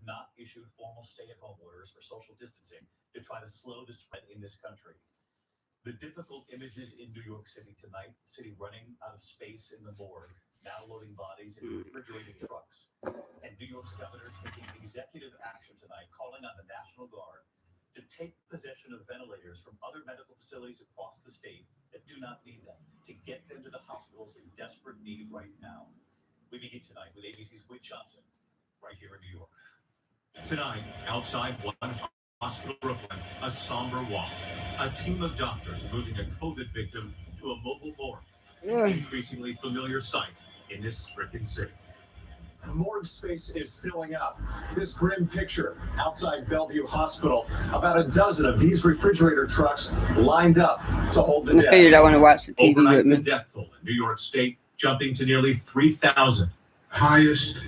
not issued formal stay-at-home orders for social distancing to try to slow the spread in this country. The difficult images in New York City tonight, the city running out of space in the morgue, now loading bodies in refrigerated trucks, and New York's governor taking executive action tonight, calling on the National Guard to take possession of ventilators from other medical facilities across the state that do not need them, to get them to the hospitals in desperate need right now. We begin tonight with ABC's Whit Johnson, right here in New York. Tonight, outside one hospital, Brooklyn, a somber walk. A team of doctors moving a COVID victim to a mobile morgue. An increasingly familiar sight in this stricken city. The morgue space is filling up. This grim picture outside Bellevue Hospital. About a dozen of these refrigerator trucks lined up to hold the dead. I figured I want to watch the TV Overnight, with me. The death toll in New York State jumping to nearly 3,000. Highest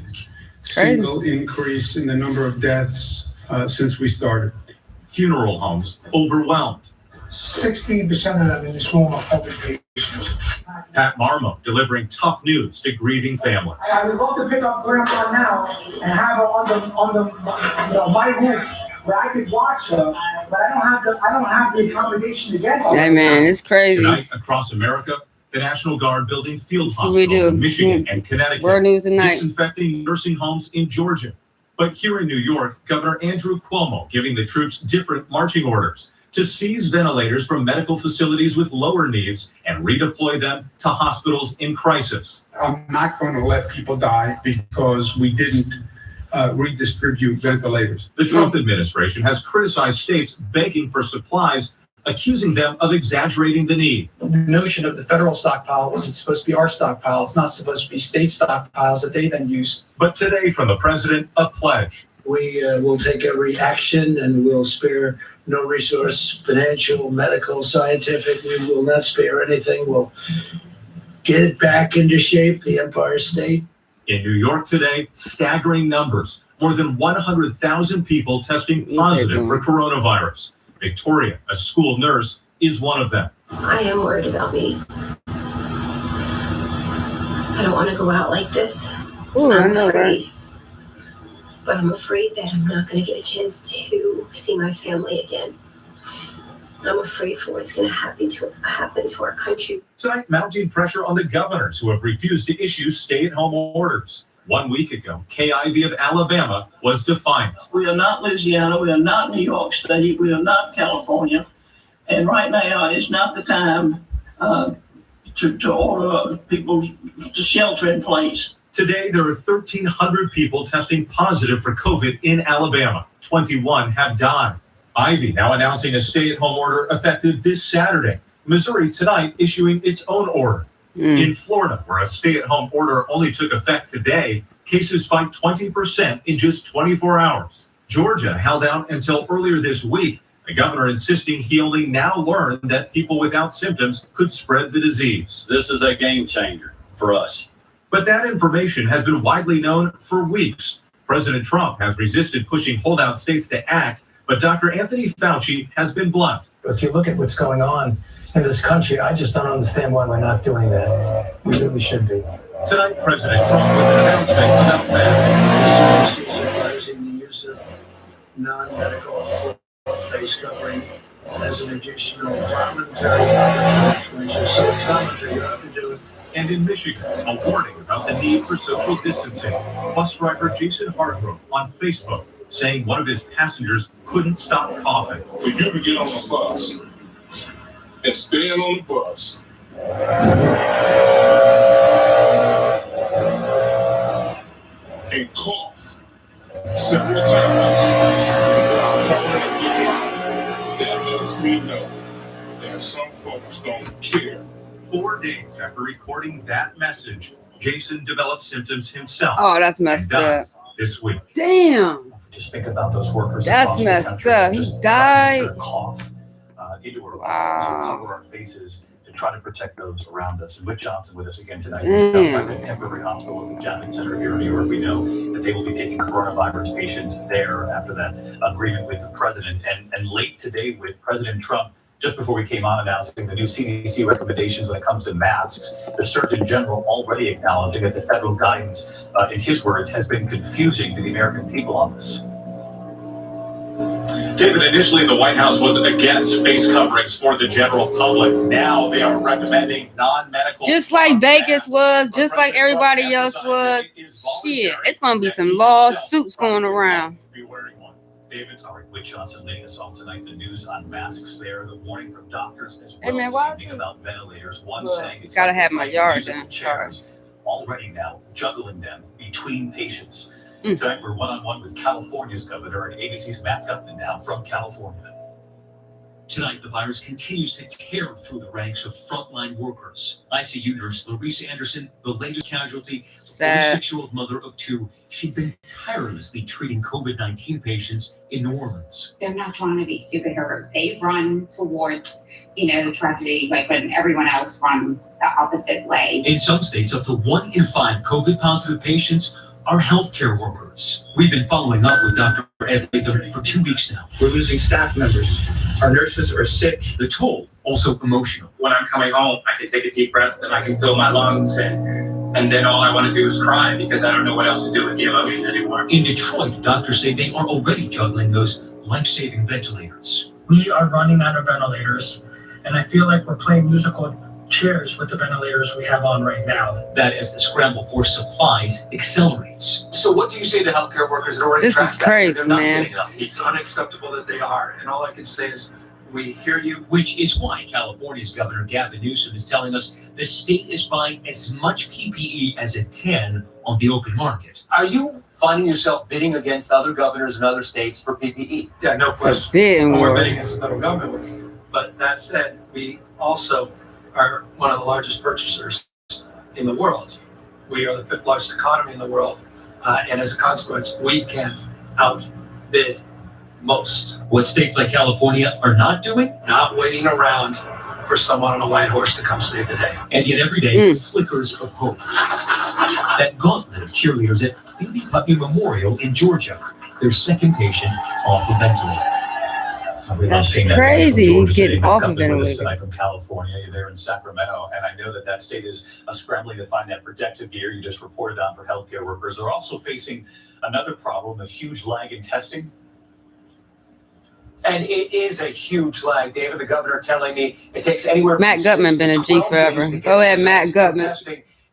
single increase in the number of deaths since we started. Funeral homes overwhelmed. 16% of them in this room are COVID patients. Pat Marmo delivering tough news to grieving families. I would love to pick up Grandma now and have her on the my roof where I could watch her, but I don't have the accommodation to get her. Hey man, it's crazy. Tonight across America, the National Guard building field That's what we hospitals do. in Michigan and Connecticut, World News tonight. disinfecting nursing homes in Georgia. But here in New York, Governor Andrew Cuomo giving the troops different marching orders to seize ventilators from medical facilities with lower needs and redeploy them to hospitals in crisis. I'm not going to let people die because we didn't redistribute ventilators. The Trump administration has criticized states begging for supplies, accusing them of exaggerating the need. The notion of the federal stockpile isn't supposed to be our stockpile. It's not supposed to be state stockpiles that they then use. But today from the president, a pledge. We will take every action and we'll spare no resource, financial, medical, scientific. We will not spare anything. We'll get it back into shape, the Empire State. In New York today, staggering numbers. More than 100,000 people testing positive for coronavirus. Victoria, a school nurse, is one of them. I am worried about me. I don't want to go out like this. Ooh, I I'm know, afraid. right? But I'm afraid that I'm not going to get a chance to see my family again. I'm afraid for what's going to happen to our country. Tonight, mounting pressure on the governors who have refused to issue stay-at-home orders. 1 week ago, KIV of Alabama was defiant. We are not Louisiana. We are not New York State. We are not California. And right now is not the time to order people to shelter in place. Today, there are 1,300 people testing positive for COVID in Alabama. 21 have died. Ivy now announcing a stay-at-home order effective this Saturday. Missouri tonight issuing its own order. In Florida, where a stay-at-home order only took effect today, cases spiked 20% in just 24 hours. Georgia held out until earlier this week, the governor insisting he only now learned that people without symptoms could spread the disease. This is a game changer for us. But that information has been widely known for weeks. President Trump has resisted pushing holdout states to act, but Dr. Anthony Fauci has been blunt. If you look at what's going on in this country, I just don't understand why we're not doing that. We really should be. Tonight, President Trump with an announcement about masks. The CDC is advising the use of non-medical face covering as an additional voluntary measure. So it's voluntary, you don't have to do it. And in Michigan, a warning about the need for social distancing. Bus driver Jason Hargrove on Facebook saying one of his passengers couldn't stop coughing. For you to get on the bus and stand on the bus and cough several times, that lets me know that some folks don't care. 4 days after recording that message, Jason developed symptoms himself. Oh, that's messed up. This week. Damn. Just think about those workers. That's messed up. He died. Cough into our lungs, cover our faces to try to protect those around us. And Whit Johnson with us again tonight. Outside the Temporary Hospital at the Javits Center here in New York. We know that they will be taking coronavirus patients there after that agreement with the president. And late today with President Trump Just before we came on announcing the new CDC recommendations when it comes to masks, the Surgeon General already acknowledging that the federal guidance, in his words, has been confusing to the American people on this. David, initially the White House was against face coverings for the general public. Now they are recommending non-medical. Just like Vegas was, just like everybody else was. Shit, it's gonna be some lawsuits going around. Be wearing one. David, Rick Johnson leading us off tonight. The news on masks there, the warning from doctors as well. Hey man, why is it about ventilators? One saying it's gotta have my yard done. Sorry. Already now juggling them between patients. Tonight we're one-on-one with California's governor and ABC's Matt Gutman now from California. Tonight, the virus continues to tear through the ranks of frontline workers. ICU nurse Larissa Anderson, the latest casualty, 46-year-old mother of two. She'd been tirelessly treating COVID-19 patients in New Orleans. They're not trying to be superheroes. They run towards, tragedy, like when everyone else runs the opposite way. In some states, up to 1 in 5 COVID-positive patients are healthcare workers. We've been following up with Dr. Ed Latham for 2 weeks now. We're losing staff members. Our nurses are sick. The toll, also emotional. When I'm coming home, I can take a deep breath and I can fill my lungs, and then all I want to do is cry because I don't know what else to do with the emotion anymore. In Detroit, doctors say they are already juggling those life-saving ventilators. We are running out of ventilators, and I feel like we're playing musical chairs with the ventilators we have on right now. That as the scramble for supplies accelerates. So what do you say to healthcare workers that are already This is crazy, man. It's unacceptable that they are. And all I can say is, we hear you. Which is why California's Governor Gavin Newsom is telling us the state is buying as much PPE as it can on the open market. Are you finding yourself bidding against other governors in other states for PPE? Yeah, no question. We're bidding against the federal government. But that said, we also are one of the largest purchasers in the world. We are the fifth largest economy in the world. And as a consequence, we can outbid most. What states like California are not doing? Not waiting around for someone on a white horse to come save the day. And yet every day, flickers of hope. That gauntlet of cheerleaders at Phoebe Putney Memorial in Georgia, their second patient off the ventilator. That's crazy. Getting off of ventilator tonight from California. You're there in Sacramento, and I know that state is scrambling to find that protective gear you just reported on for healthcare workers. They're also facing another problem, a huge lag in testing. And it is a huge lag. David, the governor, telling me it takes anywhere from Matt Gutman been a G forever. Go ahead, Matt Gutman.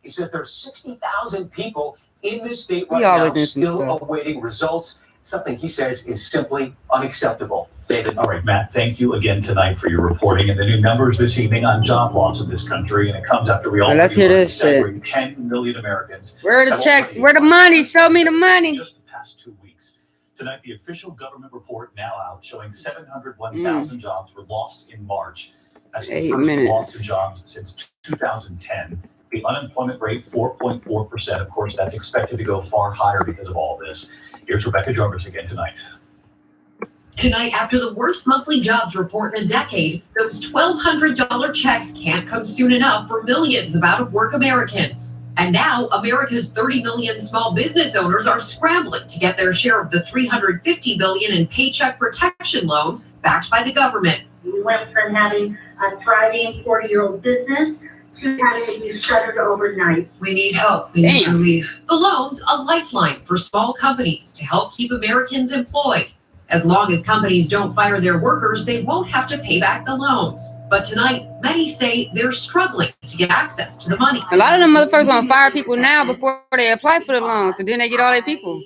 He says there's 60,000 people in this state right now still awaiting results. Something he says is simply unacceptable. David. All right, Matt, thank you again tonight for your reporting and the new numbers this evening on job loss in this country. And it comes after we all let's hear this shit. 10 million Americans. Where are the checks? Where the money? Show me the money. Just the past 2 weeks. Tonight, the official government report now out showing 701,000 jobs were lost in March. That's the first loss of jobs since 2010. The unemployment rate, 4.4%. Of course, that's expected to go far higher because of all this. Here's Rebecca Jarvis again tonight. Tonight, after the worst monthly jobs report in a decade, those $1,200 checks can't come soon enough for millions of out-of-work Americans. And now, America's 30 million small business owners are scrambling to get their share of the $350 billion in paycheck protection loans backed by the government. We went from having a thriving 40-year-old business to having it be shuttered overnight. We need help. We need relief. The loans, a lifeline for small companies to help keep Americans employed. As long as companies don't fire their workers, they won't have to pay back the loans. But tonight, many say they're struggling to get access to the money. A lot of them motherfuckers gonna fire people now before they apply for the loans, and then they get all their people.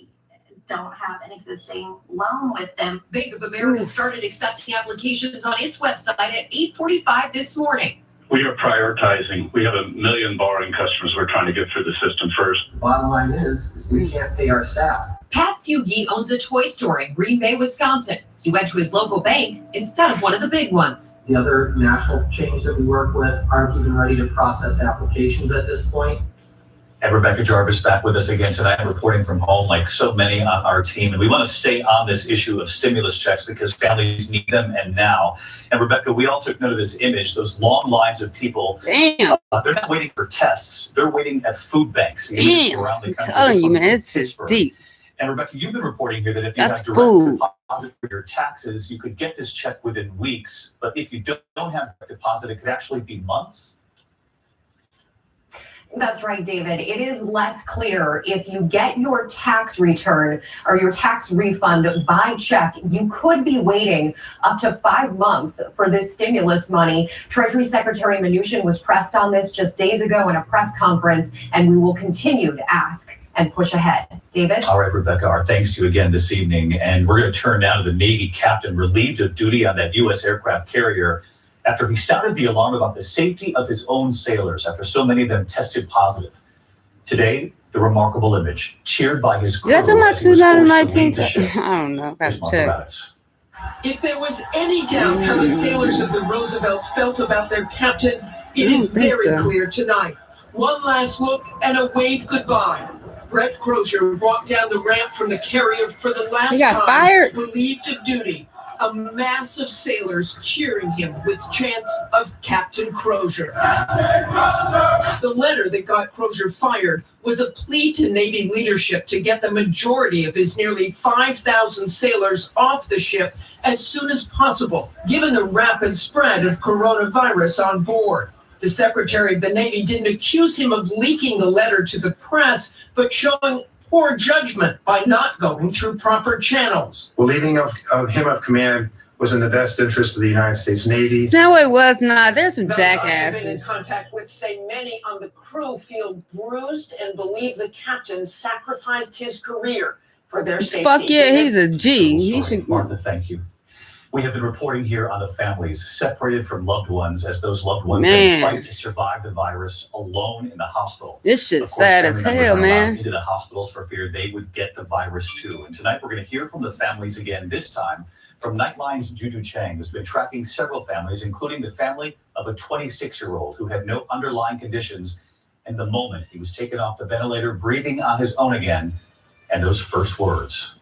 Don't have an existing loan with them. Bank of America started accepting applications on its website at 8:45 this morning. We are prioritizing. We have 1 million borrowing customers we're trying to get through the system first. The bottom line is we can't pay our staff. Pat Fuge owns a toy store in Green Bay, Wisconsin. He went to his local bank instead of one of the big ones. The other national chains that we work with aren't even ready to process applications at this point. And Rebecca Jarvis back with us again tonight, reporting from home like so many on our team. And we want to stay on this issue of stimulus checks because families need them and now. And Rebecca, we all took note of this image, those long lines of people. Damn. They're not waiting for tests. They're waiting at food banks Damn. around the country. I'm telling you, man, it's just deep. And Rebecca, you've been reporting here that if you That's have direct deposit for your taxes, you could get this check within weeks. But if you don't have a deposit, it could actually be months. That's right, David. It is less clear if you get your tax return or your tax refund by check. You could be waiting up to 5 months for this stimulus money. Treasury Secretary Mnuchin was pressed on this just days ago in a press conference, and we will continue to ask and push ahead. David? All right, Rebecca, our thanks to you again this evening. And we're going to turn now to the Navy captain relieved of duty on that U.S. aircraft carrier after he sounded the alarm about the safety of his own sailors after so many of them tested positive. Today, the remarkable image, cheered by his crew. Is that talking about as he was forced to 2019? leave the ship. I don't know. Here's Martha Raddatz. If there was any doubt how the sailors of the Roosevelt felt about their captain, it is very clear tonight. One last look and a wave goodbye. Brett Crozier walked down the ramp from the carrier for the last time, relieved of duty. A mass of sailors cheering him with chants of Captain Crozier. The letter that got Crozier fired was a plea to Navy leadership to get the majority of his nearly 5,000 sailors off the ship as soon as possible, given the rapid spread of coronavirus on board. The Secretary of the Navy didn't accuse him of leaking the letter to the press, but showing poor judgment by not going through proper channels. Relieving of him of command was in the best interest of the United States Navy. No, it was not. There's some Those I've been in jackasses. contact with say many on the crew feel bruised and believe the captain sacrificed his career for their safety. Fuck yeah, he's a G. He should. Martha, thank you. We have been reporting here on the families separated from loved ones as those loved ones then fight to survive the virus alone in the hospital. This shit's sad as hell, man. Into the hospitals for fear they would get the virus too. And tonight we're going to hear from the families again, this time from Nightline's Juju Chang, who's been tracking several families, including the family of a 26-year-old who had no underlying conditions. And the moment he was taken off the ventilator, breathing on his own again, and those first words.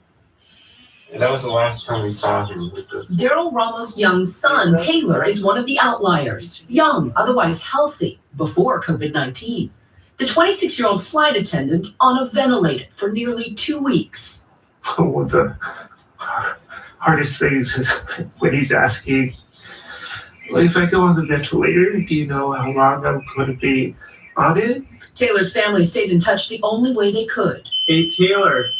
And that was the last time we saw him. Daryl Ramos' young son, Taylor, is one of the outliers. Young, otherwise healthy, before COVID-19. The 26-year-old flight attendant on a ventilator for nearly 2 weeks. One of the hardest things is when he's asking, if I go on the ventilator, do you know how long I'm going to be on it? Taylor's family stayed in touch the only way they could. Hey, Taylor.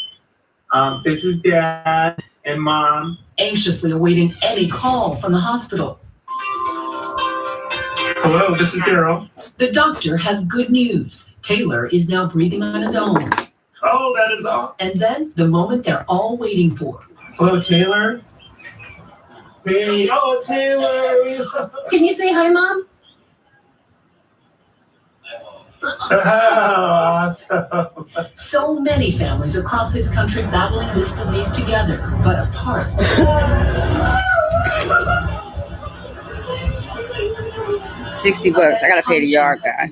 This is Dad and Mom. Anxiously awaiting any call from the hospital. Hello, this is Daryl. The doctor has good news. Taylor is now breathing on his own. Oh, that is all. And then the moment they're all waiting for. Hello, Taylor. Hey, oh, Taylor. Can you say hi, Mom? Awesome. So many families across this country battling this disease together, but apart. $60. I gotta pay the yard guy.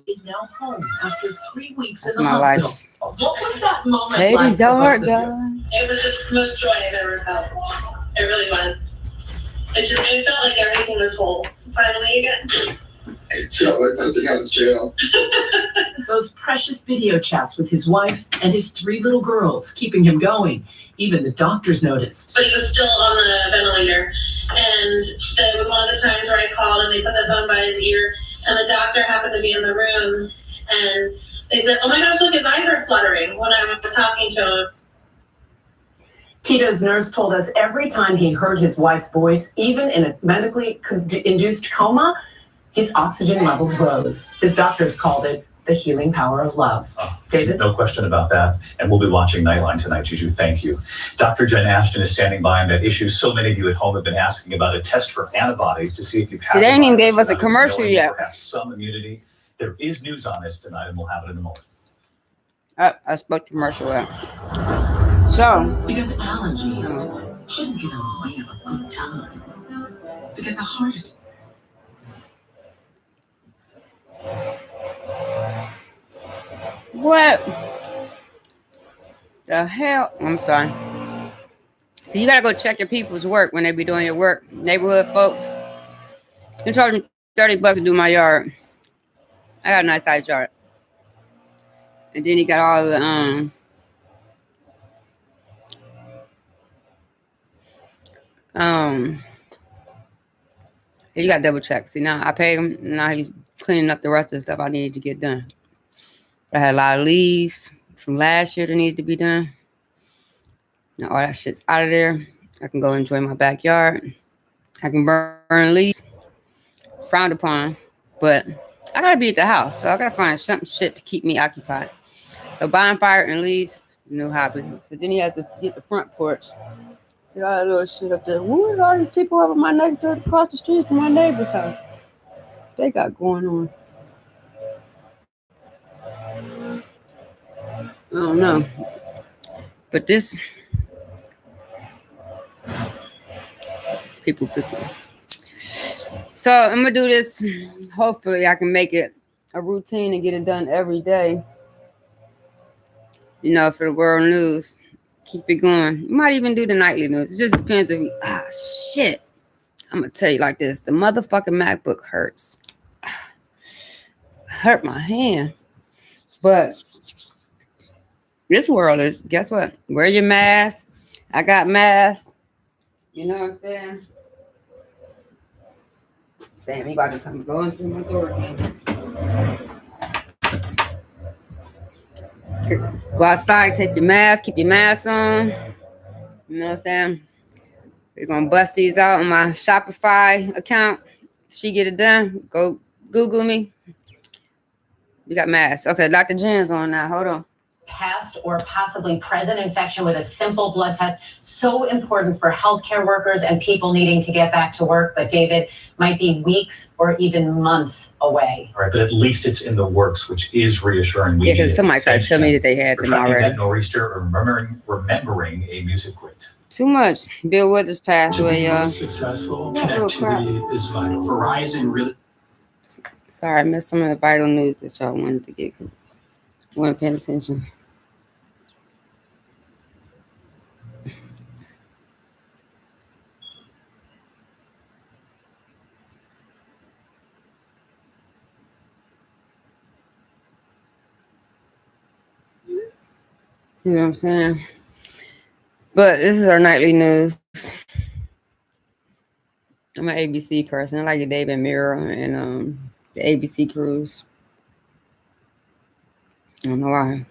Is now home after 3 weeks That's in the my hospital. life. What was that moment Pay the like? yard guy. It was the most joy I've ever felt. It really was. It felt like everything was whole finally again. It felt like nothing out of jail. Those precious video chats with his wife and his 3 little girls, keeping him going. Even the doctors noticed. But he was still on the ventilator. And it was one of the times where I called and they put the phone by his ear. And the doctor happened to be in the room. And they said, oh my gosh, look, his eyes are fluttering when I was talking to him. Tito's nurse told us every time he heard his wife's voice, even in a medically induced coma, his oxygen levels rose. His doctors called it the healing power of love. David? No question about that. And we'll be watching Nightline tonight, Juju. Thank you. Dr. Jen Ashton is standing by on that issue. So many of you at home have been asking about a test for antibodies to see if you've had. See, they ain't even gave us a commercial yet. Perhaps some immunity. There is news on this tonight, and we'll have it in a moment. I spoke to commercial out. So. Because allergies shouldn't get in the way of a good time. Because a heart. What the hell? I'm sorry. So you gotta go check your people's work when they be doing your work. Neighborhood folks. They charge me $30 to do my yard. I got a nice sized yard. And then he got all the You got double check. See, now I paid him. Now he's cleaning up the rest of the stuff I needed to get done. I had a lot of leaves from last year that needed to be done. Now all that shit's out of there. I can go enjoy my backyard. I can burn leaves. Frowned upon. But I gotta be at the house. So I gotta find something shit to keep me occupied. So bonfire and leaves, new hobby. So then he has to get the front porch. Get all that little shit up there. Who is all these people over my next door across the street from my neighbor's house? They got going on. I don't know. But this people. So I'm gonna do this. Hopefully I can make it a routine and get it done every day. You know, for the world news. Keep it going. You might even do the nightly news. It just depends if you shit. I'm gonna tell you like this. The motherfucking MacBook hurts. Hurt my hand. But this world is, guess what? Wear your mask. I got masks. You know what I'm saying? Damn, he about to come going through my door again. Go outside, take your mask, keep your mask on. You know what I'm saying? We're gonna bust these out on my Shopify account. Shegetitdone. Go Google me. We got masks. Okay, Dr. Jen's on now. Hold on. Past or possibly present infection with a simple blood test. So important for healthcare workers and people needing to get back to work. But David, might be weeks or even months away. All right, but at least it's in the works, which is reassuring. Yeah, because somebody tried to tell me that they had them already. That nor'easter or remembering a music quit. Too much. Bill Withers passed away, y'all. Successful connectivity is vital. Verizon really. Sorry, I missed some of the vital news that y'all wanted to get because I wasn't paying attention. See what I'm saying? But this is our nightly news. I'm an ABC person. I like the David Mirror and the ABC Cruise. I don't know why.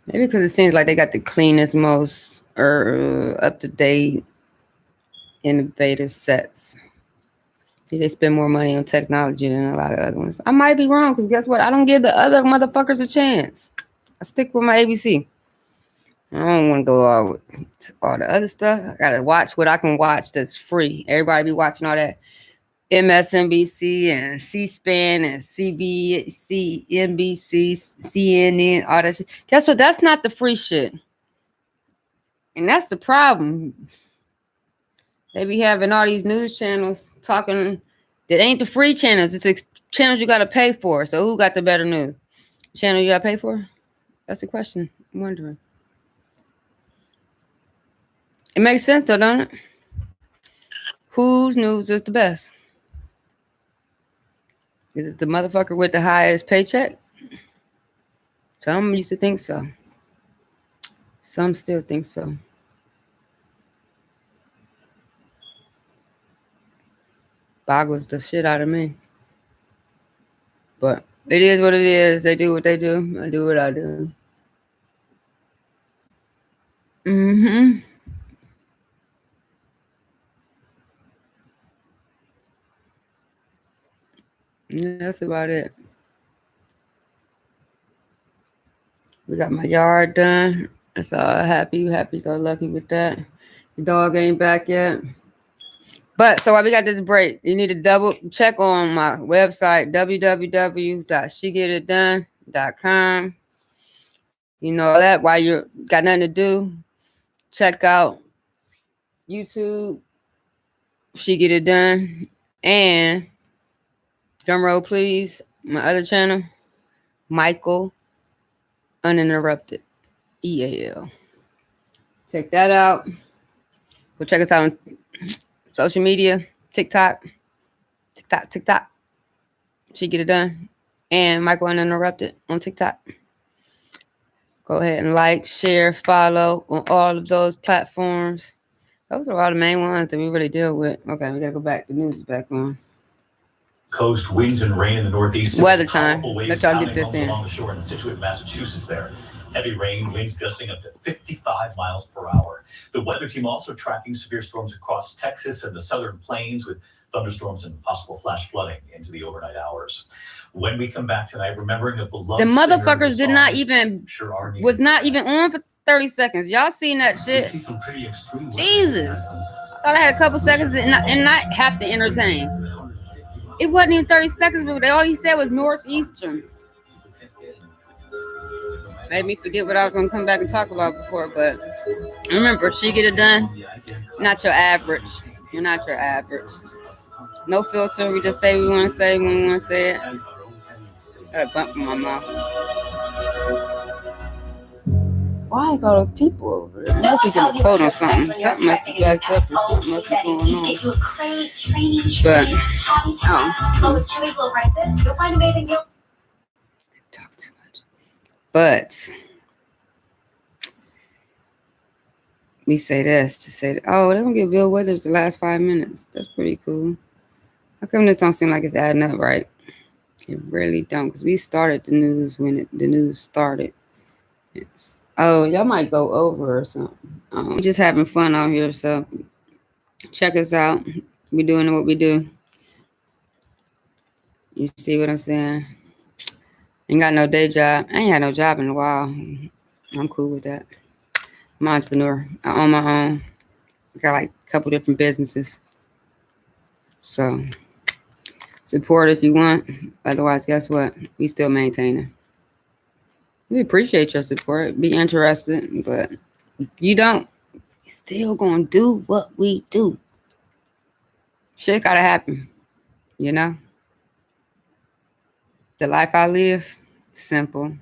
Maybe because it seems like they got the cleanest, most up-to-date, innovative sets. They spend more money on technology than a lot of other ones. I might be wrong because guess what? I don't give the other motherfuckers a chance. I stick with my ABC. I don't want to go all the other stuff. I gotta watch what I can watch that's free. Everybody be watching all that MSNBC and C-SPAN and CBC, NBC, CNN, all that shit. Guess what? That's not the free shit. And that's the problem. They be having all these news channels talking that ain't the free channels. It's channels you got to pay for. So who got the better news? Channel you got to pay for? That's the question. I'm wondering. It makes sense though, don't it? Whose news is the best? Is it the motherfucker with the highest paycheck? Some used to think so. Some still think so. Boggles the shit out of me. But it is what it is. They do what they do. I do what I do. Yeah, that's about it. We got my yard done. That's all happy go lucky with that. The dog ain't back yet. But so while we got this break, you need to double check on my website, www.shegetitdone.com. You know that while you got nothing to do, check out YouTube, She Get It Done, and drum roll please, my other channel, Michael Uninterrupted, EAL. Check that out. Go check us out on social media, TikTok. She Get It Done, and Michael Uninterrupted on TikTok. Go ahead and like, share, follow on all of those platforms. Those are all the main ones that we really deal with. Okay, we gotta go back. The news is back on. Coast winds and rain in the northeast. Weather time. Powerful waves Let y'all get pounding this homes in. along the shore in Situate, Massachusetts there. Heavy rain, winds gusting up to 55 miles per hour. The weather team also tracking severe storms across Texas and the southern plains with thunderstorms and possible flash flooding into the overnight hours. When we come back tonight, remembering a beloved The motherfuckers singer, did not even, sure are needed. was not even on for 30 seconds. Y'all seen that shit? We see some pretty extreme Jesus. I thought I had a couple seconds and not have to entertain. It wasn't even 30 seconds, but all he said was northeastern. Made me forget what I was going to come back and talk about before, but remember, Shegetitdone, not your average. You're not your average. No filter. We just say what we want to say when we want to say it. Got a bump in my mouth. Why is all those people over there? Must be getting a coat or something. Something must be backed up or something must be going on. But, You'll find amazing deals. Talk too much. But we say this to say, oh, they're gonna give Bill Withers the last 5 minutes. That's pretty cool. How come this don't seem like it's adding up right? It really don't, because we started the news when the news started. It's, oh, y'all might go over or something. We're just having fun out here, so check us out. We're doing what we do. You see what I'm saying? Ain't got no day job. I ain't had no job in a while. I'm cool with that. I'm an entrepreneur. I own my own. I got like a couple different businesses. So support if you want. Otherwise, guess what? We still maintaining. We appreciate your support. Be interested, but if you don't, we still gonna do what we do. Shit gotta happen, you know? The life I live, simple.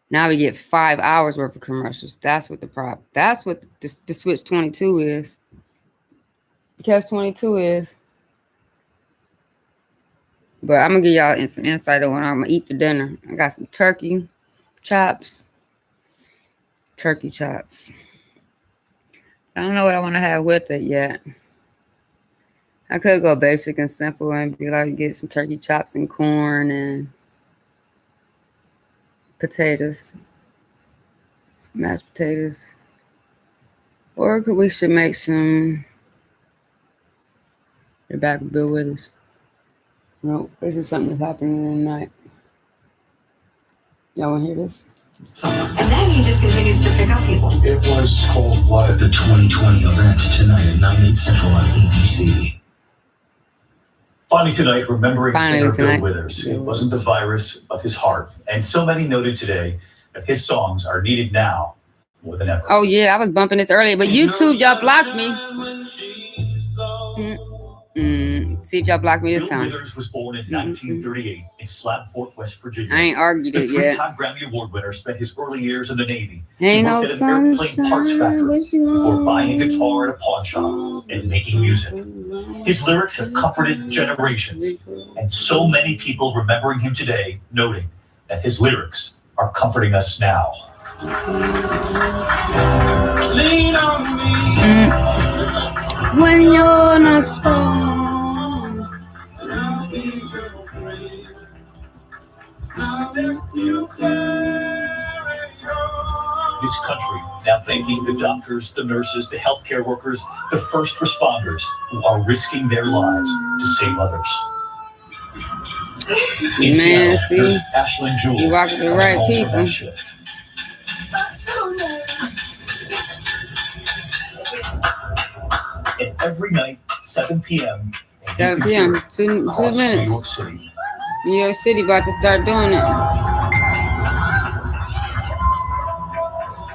Now we get 5 hours worth of commercials. That's what the problem. That's what the Switch 22 is. The Catch 22 is. But I'm gonna give y'all some insight on what I'm gonna eat for dinner. I got some turkey chops. Turkey chops. I don't know what I want to have with it yet. I could go basic and simple and be like, get some turkey chops and corn and potatoes, some mashed potatoes. Or we should make some. The back of Bill Withers. No, this is something that's happening tonight. Y'all want to hear this? And then he just continues to pick up people. It was cold blood. The 2020 event tonight at 9, 8 Central on ABC. Finally tonight, remembering singer Bill Withers. It wasn't the virus, but his heart. And so many noted today that his songs are needed now more than ever. Oh, yeah, I was bumping this earlier, but YouTube, y'all blocked me. See if y'all block me this time. Bill Withers was born in 1938 in Slab Fort, West Virginia. I ain't argued it yet. The three-time Grammy Award winner spent his early years in the Navy. Ain't he worked at an airplane parts factory before buying a guitar at a pawn shop and making music. His lyrics have comforted generations, and so many people remembering him today, noting that his lyrics are comforting us now. Lean on me. When you're not strong. This country now thanking the doctors, the nurses, the healthcare workers, the first responders who are risking their lives to save others. In Seattle, there's Ashlyn Jewell. You walk with the right people. That's so nice. And every night, 7 p.m. 7 p.m. 2 minutes. New York City. New York City about to start doing it.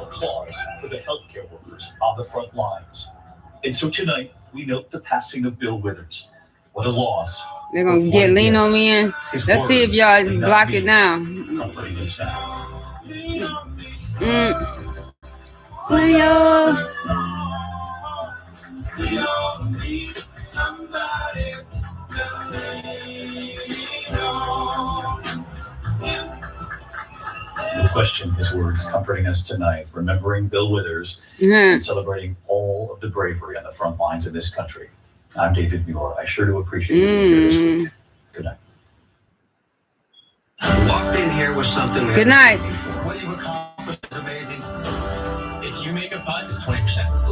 Applause for the healthcare workers on the front lines. And so tonight, we note the passing of Bill Withers. What a loss. They're going to get Lean on Me in. Let's see if y'all block it now. Comforting us now. When you're... question his words comforting us tonight, remembering Bill Withers and celebrating all of the bravery on the front lines in this country. I'm David Muir. I sure do appreciate you being here this week. Good night. Walked in here with something. Good night. What you've accomplished is amazing. If you make a putt, it's 20%.